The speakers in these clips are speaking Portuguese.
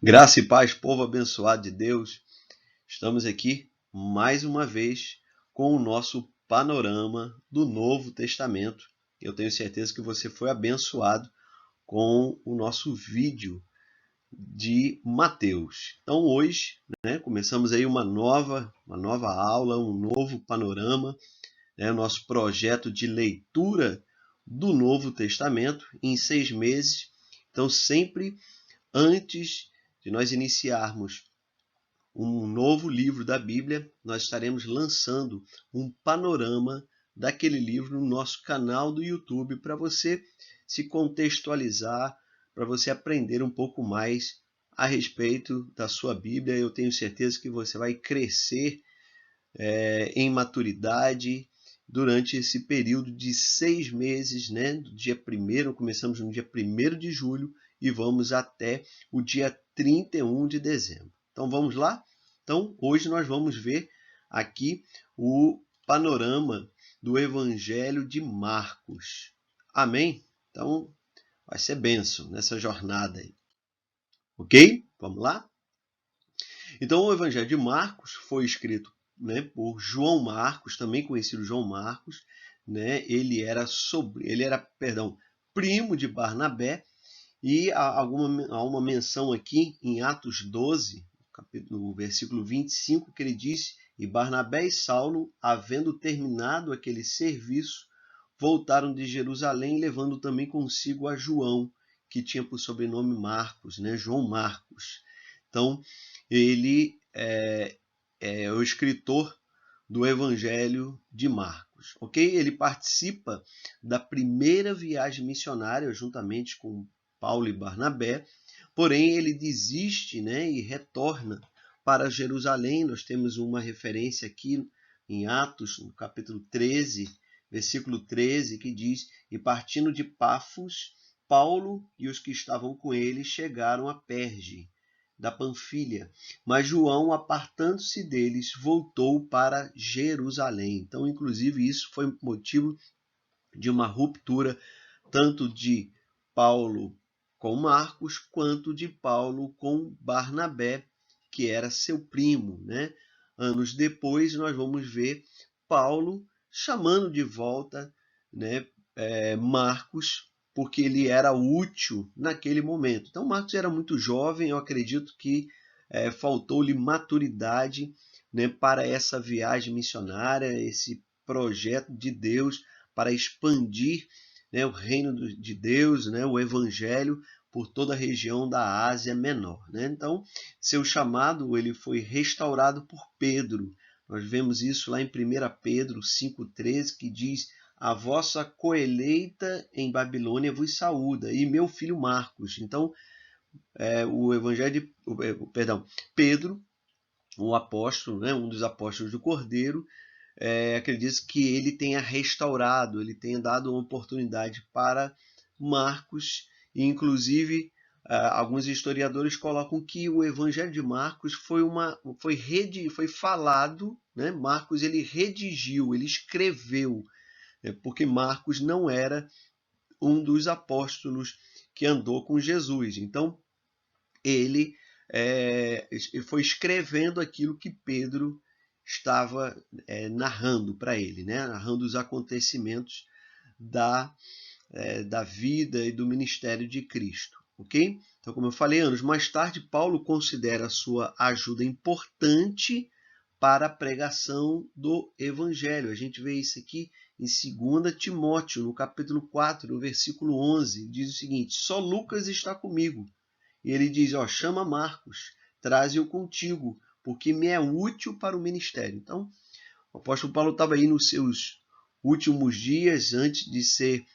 Graça e paz, povo abençoado de Deus. Estamos aqui mais uma vez com o nosso panorama do Novo Testamento. Eu tenho certeza que você foi abençoado com o nosso vídeo de Mateus. Então hoje, começamos aí uma nova aula, um novo panorama, nosso projeto de leitura do Novo Testamento em 6 meses. Então sempre antes de nós iniciarmos um novo livro da Bíblia, nós estaremos lançando um panorama daquele livro no nosso canal do YouTube para você se contextualizar, para você aprender um pouco mais a respeito da sua Bíblia. Eu tenho certeza que você vai crescer em maturidade durante esse período de 6 meses, né? Do dia 1º, começamos no dia 1º de julho e vamos até o dia 31 de dezembro. Então vamos lá? Então hoje nós vamos ver aqui o panorama do Evangelho de Marcos. Amém? Então vai ser bênção nessa jornada aí. Ok? Vamos lá? Então o Evangelho de Marcos foi escrito, por João Marcos, também conhecido João Marcos, ele era primo de Barnabé, e há uma menção aqui em Atos 12, no versículo 25, que ele diz: "E Barnabé e Saulo, havendo terminado aquele serviço, voltaram de Jerusalém, levando também consigo a João, que tinha por sobrenome Marcos, João Marcos." Então, ele é o escritor do Evangelho de Marcos, ok? Ele participa da primeira viagem missionária juntamente com Paulo e Barnabé, porém ele desiste, e retorna para Jerusalém. Nós temos uma referência aqui em Atos, no capítulo 13, versículo 13, que diz: "E partindo de Pafos, Paulo e os que estavam com ele chegaram a Perge, da Panfilha, mas João, apartando-se deles, voltou para Jerusalém." Então, inclusive, isso foi motivo de uma ruptura tanto de Paulo com Marcos, quanto de Paulo com Barnabé, que era seu primo, Anos depois, nós vamos ver Paulo chamando de volta, Marcos, porque ele era útil naquele momento. Então, Marcos era muito jovem, eu acredito que faltou-lhe maturidade, para essa viagem missionária, esse projeto de Deus para expandir, o reino de Deus, o evangelho por toda a região da Ásia Menor. Então, seu chamado ele foi restaurado por Pedro. Nós vemos isso lá em 1 Pedro 5,13, que diz: "A vossa coeleita em Babilônia vos saúda, e meu filho Marcos." Então, Pedro, o apóstolo, um dos apóstolos do Cordeiro, acredita que ele tenha restaurado, ele tenha dado uma oportunidade para Marcos, e inclusive alguns historiadores colocam que o Evangelho de Marcos foi falado, Marcos ele redigiu, ele escreveu, porque Marcos não era um dos apóstolos que andou com Jesus. Então ele foi escrevendo aquilo que Pedro estava narrando para ele, narrando os acontecimentos da vida e do ministério de Cristo, ok? Então, como eu falei, anos mais tarde, Paulo considera a sua ajuda importante para a pregação do Evangelho. A gente vê isso aqui em 2 Timóteo, no capítulo 4, no versículo 11, diz o seguinte: "Só Lucas está comigo." E ele diz: "Chama Marcos, traze-o contigo, porque me é útil para o ministério." Então, o apóstolo Paulo estava aí nos seus últimos dias, antes de ser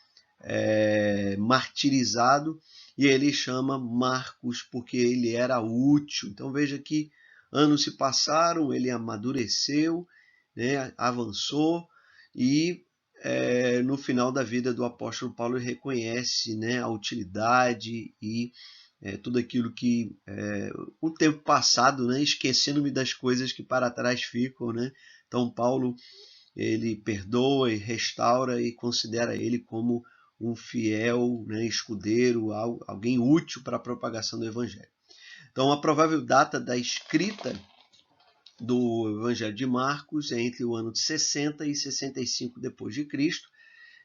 martirizado, e ele chama Marcos porque ele era útil. Então veja que anos se passaram, ele amadureceu, avançou, e no final da vida do apóstolo Paulo ele reconhece, a utilidade e tudo aquilo que o tempo passado, esquecendo-me das coisas que para trás ficam, Então Paulo ele perdoa e restaura e considera ele como um fiel, escudeiro, alguém útil para a propagação do evangelho. Então, a provável data da escrita do Evangelho de Marcos é entre o ano de 60 e 65 depois de Cristo.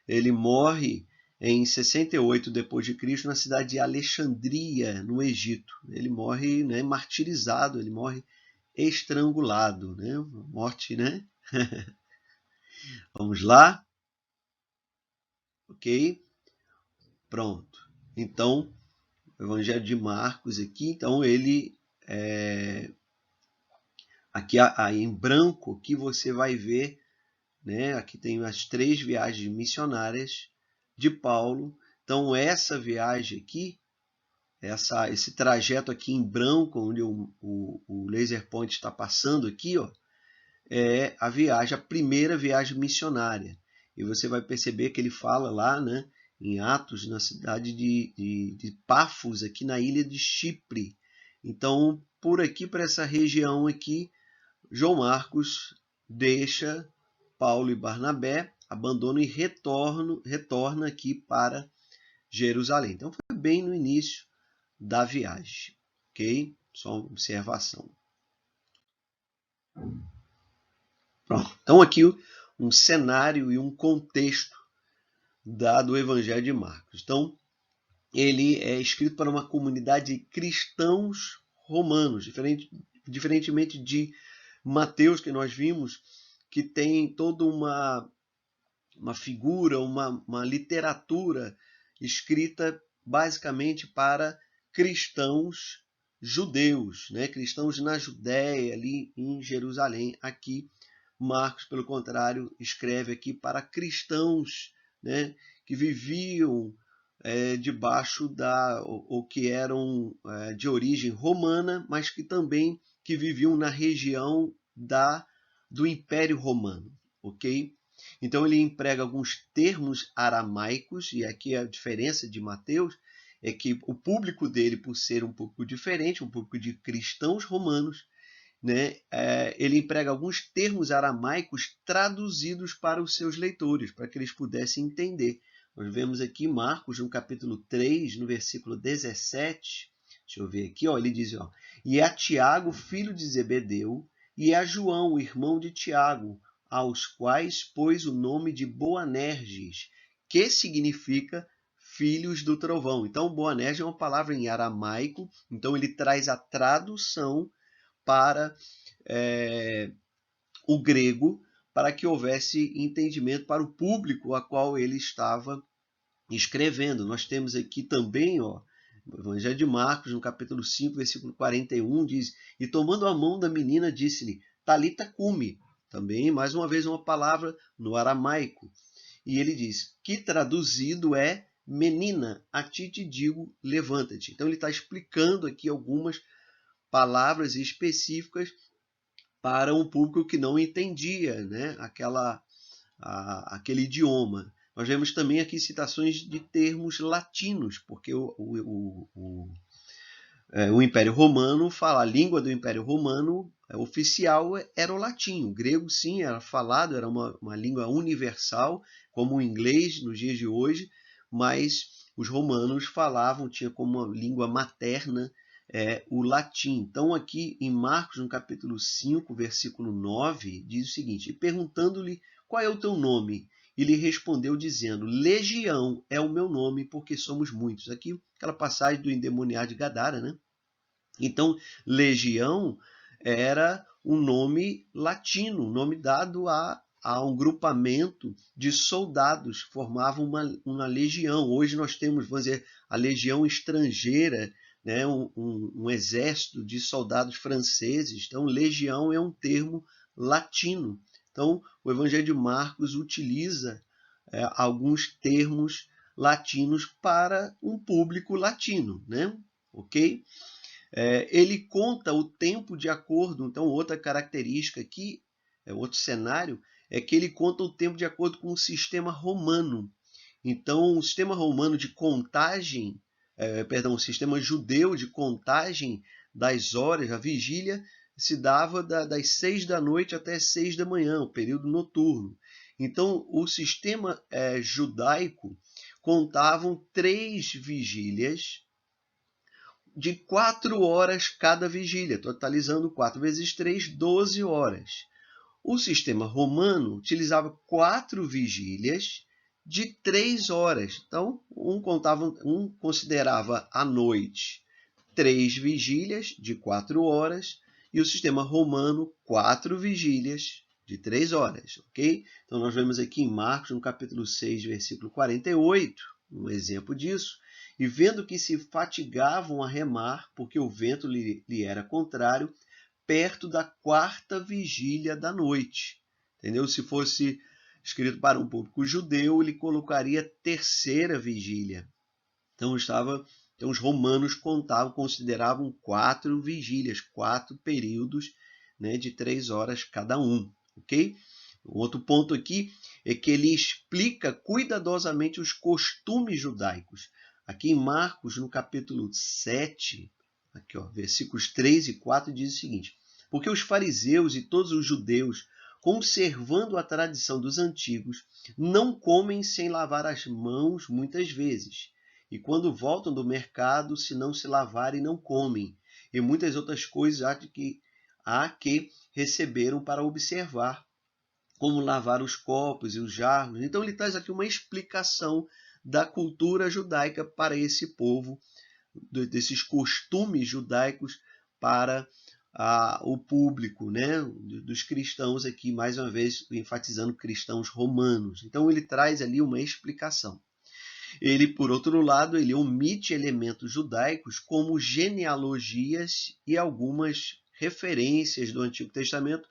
Ele morre em 68 depois de Cristo na cidade de Alexandria, no Egito. Ele morre, né, martirizado, ele morre estrangulado, né? Morte, né? Vamos lá? Ok? Pronto. Então, o Evangelho de Marcos aqui, então ele aqui em branco que você vai ver, né? Aqui tem as 3 viagens missionárias de Paulo. Então essa viagem aqui, esse trajeto aqui em branco, onde o laser point está passando aqui, ó, é a primeira viagem missionária. E você vai perceber que ele fala lá, né, em Atos, na cidade de Pafos, aqui na ilha de Chipre. Então, por aqui, para essa região aqui, João Marcos deixa Paulo e Barnabé, abandona e retorna aqui para Jerusalém. Então, foi bem no início da viagem, ok? Só uma observação. Pronto. Então, aqui um cenário e um contexto do Evangelho de Marcos. Então, ele é escrito para uma comunidade de cristãos romanos, diferentemente de Mateus, que nós vimos, que tem toda uma figura, uma literatura escrita basicamente para cristãos judeus, né? Cristãos na Judéia, ali em Jerusalém. Aqui, Marcos, pelo contrário, escreve aqui para cristãos, né, que viviam debaixo ou que eram de origem romana, mas que também que viviam na região do Império Romano, ok? Então ele emprega alguns termos aramaicos, e aqui a diferença de Mateus é que o público dele, por ser um pouco diferente, um público de cristãos romanos, né, ele emprega alguns termos aramaicos traduzidos para os seus leitores, para que eles pudessem entender. Nós vemos aqui Marcos, no capítulo 3, no versículo 17, deixa eu ver aqui, ó, ele diz, ó, e a Tiago, filho de Zebedeu, e a João, irmão de Tiago, aos quais pôs o nome de Boanerges, que significa filhos do trovão. Então, Boanerges é uma palavra em aramaico, então ele traz a tradução para o grego, para que houvesse entendimento para o público a qual ele estava escrevendo. Nós temos aqui também, ó, o Evangelho de Marcos, no capítulo 5, versículo 41, diz, e tomando a mão da menina, disse-lhe, Talita cumi, também, mais uma vez, uma palavra no aramaico. E ele diz, que traduzido é, menina, a ti te digo, levanta-te. Então ele está explicando aqui algumas palavras específicas para um público que não entendia, né, aquele idioma. Nós vemos também aqui citações de termos latinos, porque o Império Romano a língua do Império Romano oficial era o latim. O grego, sim, era falado, era uma língua universal, como o inglês nos dias de hoje, mas os romanos falavam, tinha como uma língua materna o latim. Então, aqui em Marcos, no capítulo 5, versículo 9, diz o seguinte, e perguntando-lhe qual é o teu nome, e lhe respondeu dizendo, Legião é o meu nome, porque somos muitos. Aqui, aquela passagem do endemoniado de Gadara, né? Então, Legião era um nome latino, um nome dado a um grupamento de soldados, formavam uma legião. Hoje nós temos, vamos dizer, a legião estrangeira, né? um exército de soldados franceses. Então, legião é um termo latino. Então, o Evangelho de Marcos utiliza alguns termos latinos para um público latino, né? Ok? Ele conta o tempo de acordo, então outra característica aqui, outro cenário, é que ele conta o tempo de acordo com o sistema romano. Então, o sistema romano de contagem, o sistema judeu de contagem das horas, a vigília, se dava das 6 da noite até 6 da manhã, o período noturno. Então, o sistema judaico contavam 3 vigílias, de 4 horas cada vigília, totalizando 4 vezes 3, 12 horas. O sistema romano utilizava 4 vigílias de 3 horas. Então, um considerava à noite 3 vigílias de 4 horas e o sistema romano 4 vigílias de 3 horas, ok? Então, nós vemos aqui em Marcos, no capítulo 6, versículo 48, um exemplo disso. E vendo que se fatigavam a remar, porque o vento lhe era contrário, perto da 4ª vigília da noite. Entendeu? Se fosse escrito para um público judeu, ele colocaria 3ª vigília. Então, os romanos consideravam 4 vigílias, 4 períodos, né, de 3 horas cada um. Ok? Outro ponto aqui é que ele explica cuidadosamente os costumes judaicos. Aqui em Marcos, no capítulo 7, aqui, versículos 3 e 4, diz o seguinte: porque os fariseus e todos os judeus, conservando a tradição dos antigos, não comem sem lavar as mãos muitas vezes. E quando voltam do mercado, se não se lavarem, não comem. E muitas outras coisas há que receberam para observar, como lavar os copos e os jarros. Então ele traz aqui uma explicação da cultura judaica para esse povo, desses costumes judaicos para o público, né, dos cristãos aqui, mais uma vez enfatizando cristãos romanos. Então ele traz ali uma explicação. Ele, por outro lado, ele omite elementos judaicos como genealogias e algumas referências do Antigo Testamento,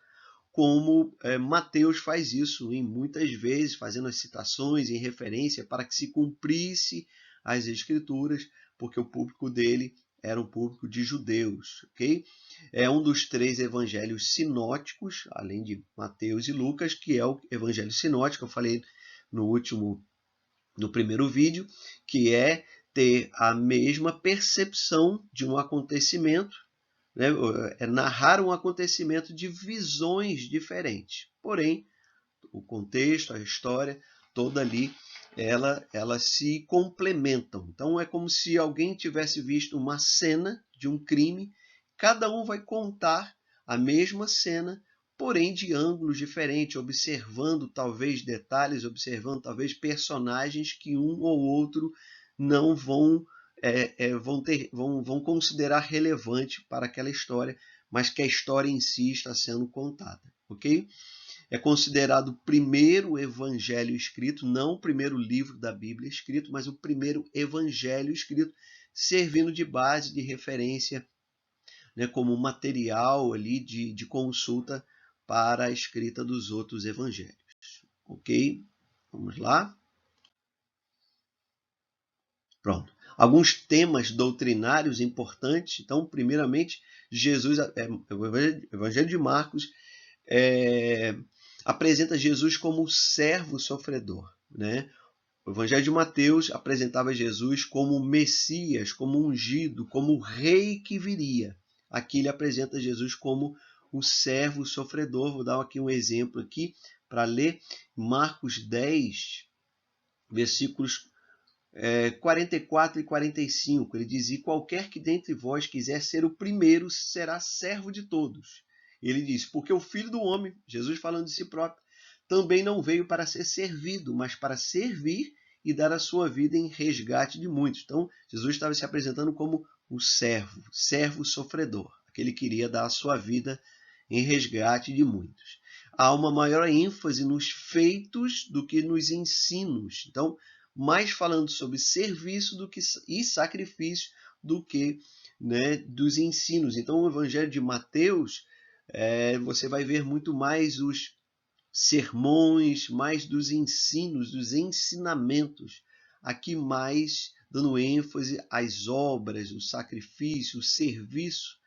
como Mateus faz isso em muitas vezes, fazendo as citações em referência para que se cumprisse as Escrituras, porque o público dele era um público de judeus. Okay? É um dos 3 evangelhos sinóticos, além de Mateus e Lucas, que é o evangelho sinótico, eu falei no primeiro vídeo, que é ter a mesma percepção de um acontecimento, né? É narrar um acontecimento de visões diferentes. Porém, o contexto, a história, toda ali, elas se complementam. Então, é como se alguém tivesse visto uma cena de um crime, cada um vai contar a mesma cena, porém de ângulos diferentes, observando talvez detalhes, observando talvez personagens que um ou outro não vão considerar relevante para aquela história, mas que a história em si está sendo contada, ok? É considerado o primeiro evangelho escrito, não o primeiro livro da Bíblia escrito, mas o primeiro evangelho escrito, servindo de base, de referência, né, como material ali de consulta para a escrita dos outros evangelhos. Ok? Vamos lá? Pronto. Alguns temas doutrinários importantes. Então, primeiramente, o Evangelho de Marcos apresenta Jesus como servo sofredor, né? O Evangelho de Mateus apresentava Jesus como Messias, como ungido, como rei que viria. Aqui ele apresenta Jesus como o servo sofredor. Vou dar aqui um exemplo aqui para ler Marcos 10, versículos 44 e 45. Ele diz: e qualquer que dentre vós quiser ser o primeiro será servo de todos. Ele diz: porque o Filho do Homem, Jesus falando de si próprio, também não veio para ser servido, mas para servir e dar a sua vida em resgate de muitos. Então, Jesus estava se apresentando como o servo sofredor, aquele que queria dar a sua vida em resgate de muitos. Há uma maior ênfase nos feitos do que nos ensinos. Então, mais falando sobre serviço e sacrifício do que, né, dos ensinos. Então, o Evangelho de Mateus, você vai ver muito mais os sermões, mais dos ensinos, dos ensinamentos. Aqui mais dando ênfase às obras, o sacrifício, o serviço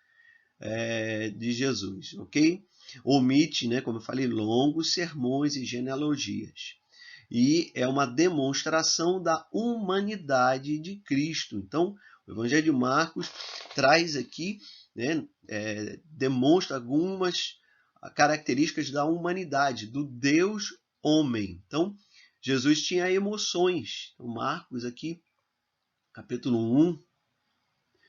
de Jesus, ok? Omite, né, como eu falei, longos sermões e genealogias. E é uma demonstração da humanidade de Cristo. Então, o Evangelho de Marcos traz aqui, né, demonstra algumas características da humanidade, do Deus homem. Então, Jesus tinha emoções. Então, Marcos aqui, capítulo 1,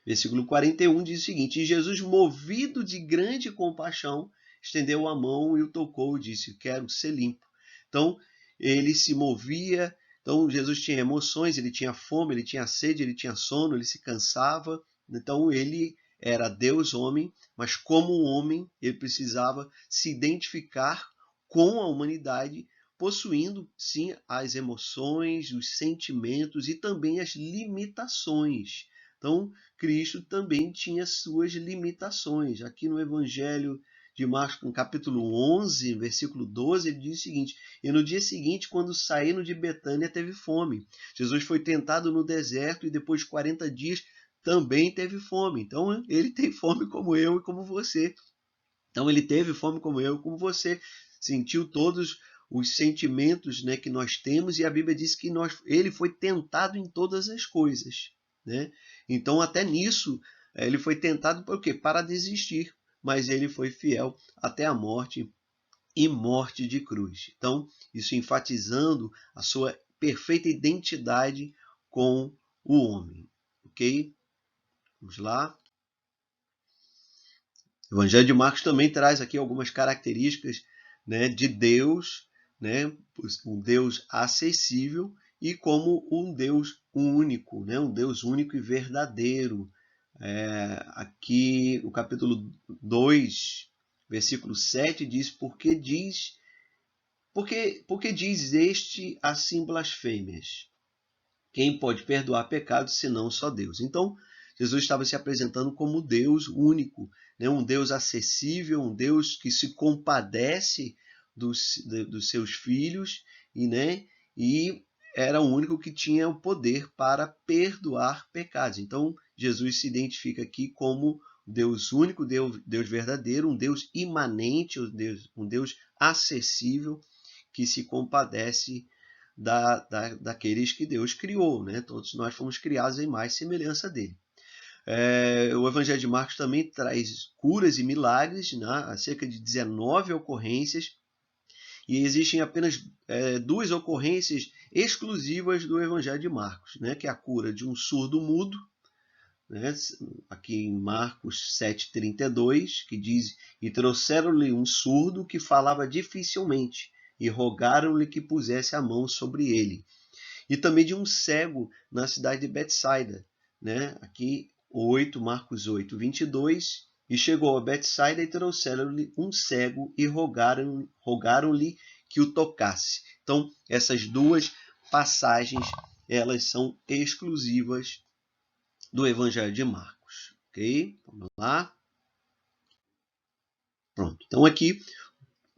Versículo 41 diz o seguinte: E Jesus, movido de grande compaixão, estendeu a mão e o tocou e disse: Quero ser limpo. Então, ele se movia. Então, Jesus tinha emoções, ele tinha fome, ele tinha sede, ele tinha sono, ele se cansava. Então, ele era Deus homem, mas como homem, ele precisava se identificar com a humanidade, possuindo sim as emoções, os sentimentos e também as limitações. Então, Cristo também tinha suas limitações. Aqui no Evangelho de Marcos, no capítulo 11, versículo 12, ele diz o seguinte: E no dia seguinte, quando saíram de Betânia, teve fome. Jesus foi tentado no deserto e depois de 40 dias também teve fome. Então, ele tem fome como eu e como você. Então, ele teve fome como eu e como você. Sentiu todos os sentimentos, né, que nós temos, e a Bíblia diz que ele foi tentado em todas as coisas, né? Então, até nisso, ele foi tentado por quê? Para desistir, mas ele foi fiel até a morte e morte de cruz. Então, isso enfatizando a sua perfeita identidade com o homem. Ok? Vamos lá. O Evangelho de Marcos também traz aqui algumas características, né, de Deus, né, um Deus acessível e como um Deus único, né, um Deus único e verdadeiro. Aqui o capítulo 2, versículo 7 diz: porque diz este assim blasfêmias? Quem pode perdoar pecados senão só Deus? Então, Jesus estava se apresentando como Deus único, né? Um Deus acessível, um Deus que se compadece dos seus filhos e era o único que tinha o poder para perdoar pecados. Então, Jesus se identifica aqui como Deus único, Deus verdadeiro, um Deus imanente, um Deus acessível que se compadece daqueles que Deus criou, né? Todos nós fomos criados em mais semelhança dele. O Evangelho de Marcos também traz curas e milagres, né? Cerca de 19 ocorrências, e existem apenas duas ocorrências exclusivas do Evangelho de Marcos, né? Que é a cura de um surdo mudo, né? Aqui em Marcos 7,32, que diz: E trouxeram-lhe um surdo que falava dificilmente, e rogaram-lhe que pusesse a mão sobre ele. E também de um cego na cidade de Betsaida, né? Aqui Marcos 8:22, e chegou a Betsaida e trouxeram-lhe um cego e rogaram-lhe que o tocasse. Então, essas duas passagens, elas são exclusivas do Evangelho de Marcos, ok? Vamos lá. Pronto. Então aqui,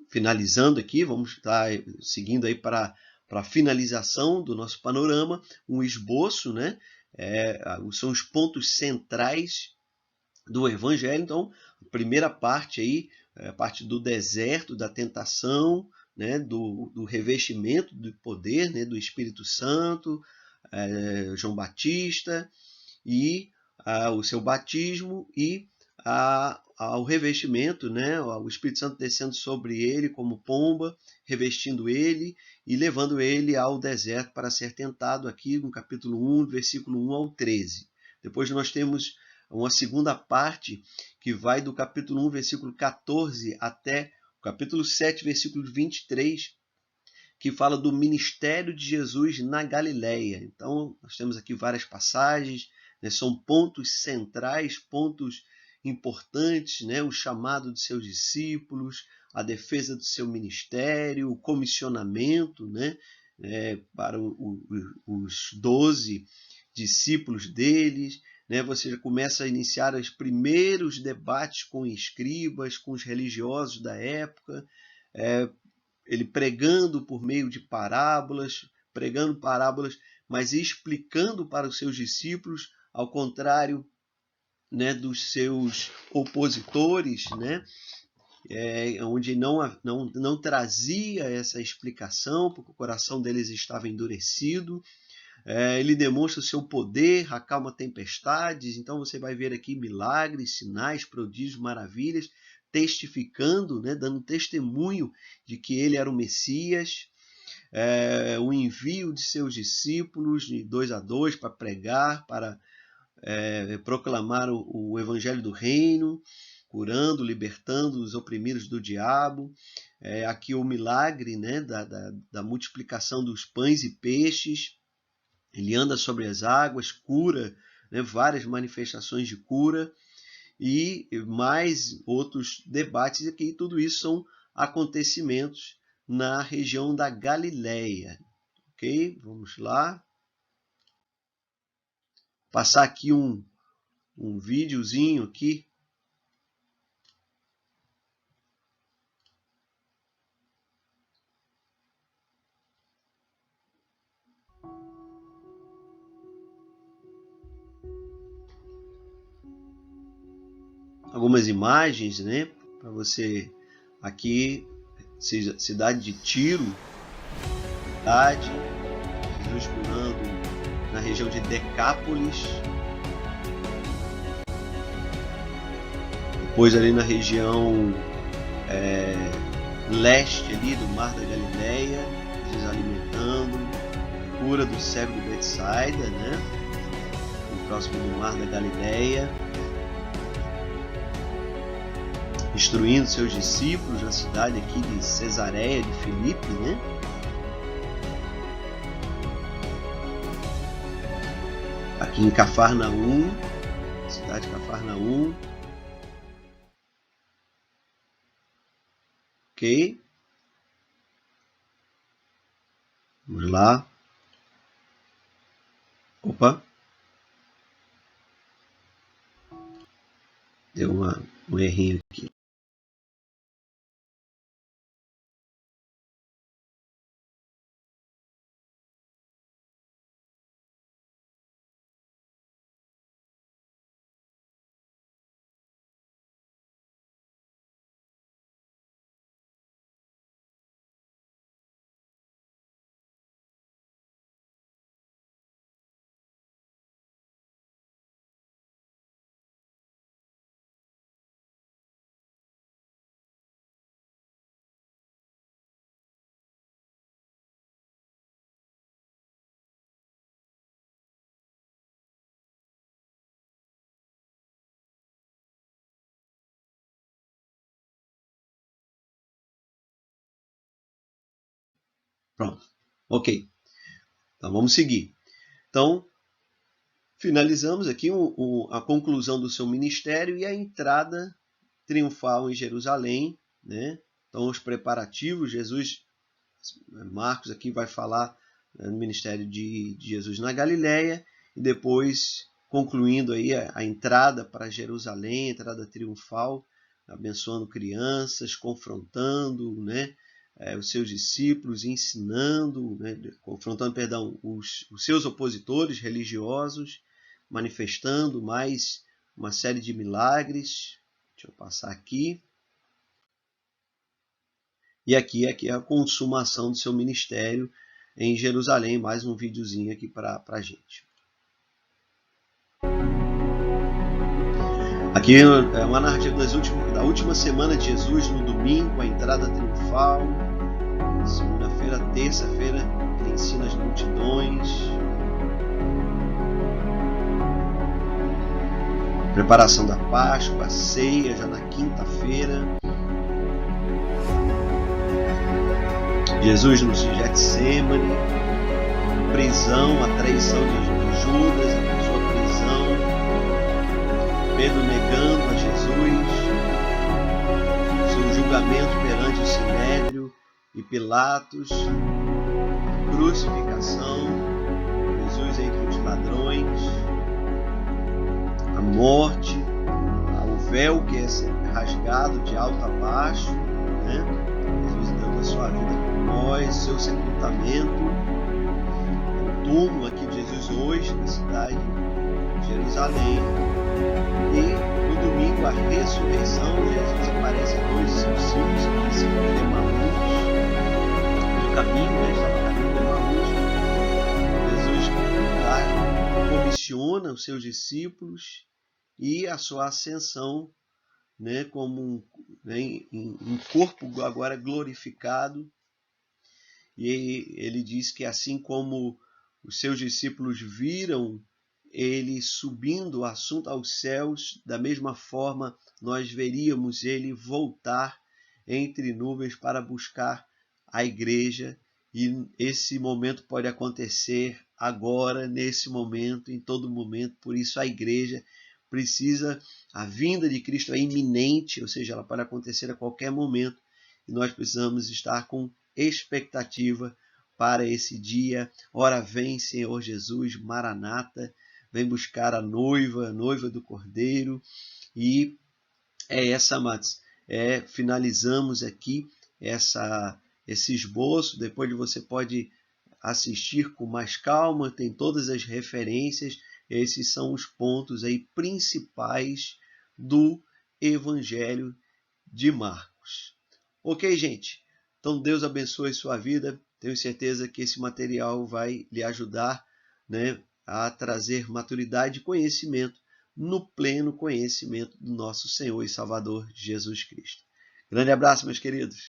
finalizando aqui, vamos estar seguindo aí para a finalização do nosso panorama, um esboço, né? São os pontos centrais do Evangelho. Então, a primeira parte aí, a parte do deserto, da tentação, né? do revestimento do poder, né? Do Espírito Santo, João Batista, e o seu batismo e ao revestimento, né? O Espírito Santo descendo sobre ele como pomba, revestindo ele e levando ele ao deserto para ser tentado, aqui no capítulo 1, versículo 1 ao 13. Depois nós temos uma segunda parte que vai do capítulo 1, versículo 14 até o capítulo 7, versículo 23, que fala do ministério de Jesus na Galileia. Então, nós temos aqui várias passagens, né? São pontos centrais, pontos importantes, né? O chamado de seus discípulos, a defesa do seu ministério, o comissionamento, né? Para os 12 discípulos deles, né? Você já começa a iniciar os primeiros debates com escribas, com os religiosos da época, ele pregando por meio de pregando parábolas, mas explicando para os seus discípulos, ao contrário, né, dos seus opositores, né, onde não trazia essa explicação, porque o coração deles estava endurecido. Ele demonstra o seu poder, acalma tempestades. Então você vai ver aqui milagres, sinais, prodígios, maravilhas, testificando, né, dando testemunho de que ele era o Messias. O envio de seus discípulos de 2 a 2 para pregar, para proclamar o evangelho do reino, curando, libertando os oprimidos do diabo. Aqui o milagre, né, da multiplicação dos pães e peixes. Ele anda sobre as águas, cura, né, várias manifestações de cura e mais outros debates aqui. Tudo isso são acontecimentos na região da Galileia. Ok? Vamos lá. Passar aqui um videozinho aqui. Algumas imagens, né, para você aqui, cidade de Tiro, cidade, Jesus curando na região de Decápolis, depois ali na região leste ali do Mar da Galileia, Jesus alimentando, cura do cego de Betsaida, né, próximo do Mar da Galileia, instruindo seus discípulos na cidade aqui de Cesareia de Filipe, né? Aqui em Cafarnaum, cidade de Cafarnaum. Ok? Vamos lá. Opa. Deu um errinho aqui. Pronto. Ok. Então vamos seguir. Então, finalizamos aqui a conclusão do seu ministério e a entrada triunfal em Jerusalém, né? Então, os preparativos, Marcos aqui vai falar no ministério de Jesus na Galileia e depois concluindo aí a entrada para Jerusalém, a entrada triunfal, abençoando crianças, confrontando, né, os seus discípulos, ensinando, né, confrontando, os seus opositores religiosos, manifestando mais uma série de milagres. Deixa eu passar aqui. E aqui é a consumação do seu ministério em Jerusalém. Mais um videozinho aqui para a gente. Aqui é uma narrativa da última semana de Jesus no domingo, a entrada triunfal. Segunda-feira, terça-feira, ele ensina as multidões. Preparação da Páscoa, a ceia já na quinta-feira. Jesus no Getsêmani, prisão, a traição de Judas, a sua prisão, Pedro negando a Jesus, seu julgamento perante o Sinédrio e Pilatos, a crucificação, Jesus entre os ladrões, a morte, o véu que é rasgado de alto a baixo, né? Jesus dando a sua vida por nós, seu sepultamento, o túmulo aqui de Jesus hoje, na cidade de Jerusalém. E no domingo, a ressurreição, Jesus aparece a dois discípulos que se de Emaús, no caminho, né? Estava no caminho de Emaús. Jesus comissiona os seus discípulos e a sua ascensão, né, como um corpo agora glorificado. E ele diz que assim como os seus discípulos viram ele subindo o assunto aos céus, da mesma forma nós veríamos ele voltar entre nuvens para buscar a igreja, e esse momento pode acontecer agora, nesse momento, em todo momento. Por isso a igreja precisa, a vinda de Cristo é iminente, ou seja, ela pode acontecer a qualquer momento, e nós precisamos estar com expectativa para esse dia. Ora vem, Senhor Jesus, Maranata, vem buscar a noiva do Cordeiro. E é essa, Mats, finalizamos aqui esse esboço. Depois você pode assistir com mais calma, tem todas as referências. Esses são os pontos aí principais do Evangelho de Marcos. Ok, gente? Então Deus abençoe sua vida. Tenho certeza que esse material vai lhe ajudar, né, a trazer maturidade e conhecimento no pleno conhecimento do nosso Senhor e Salvador Jesus Cristo. Grande abraço, meus queridos.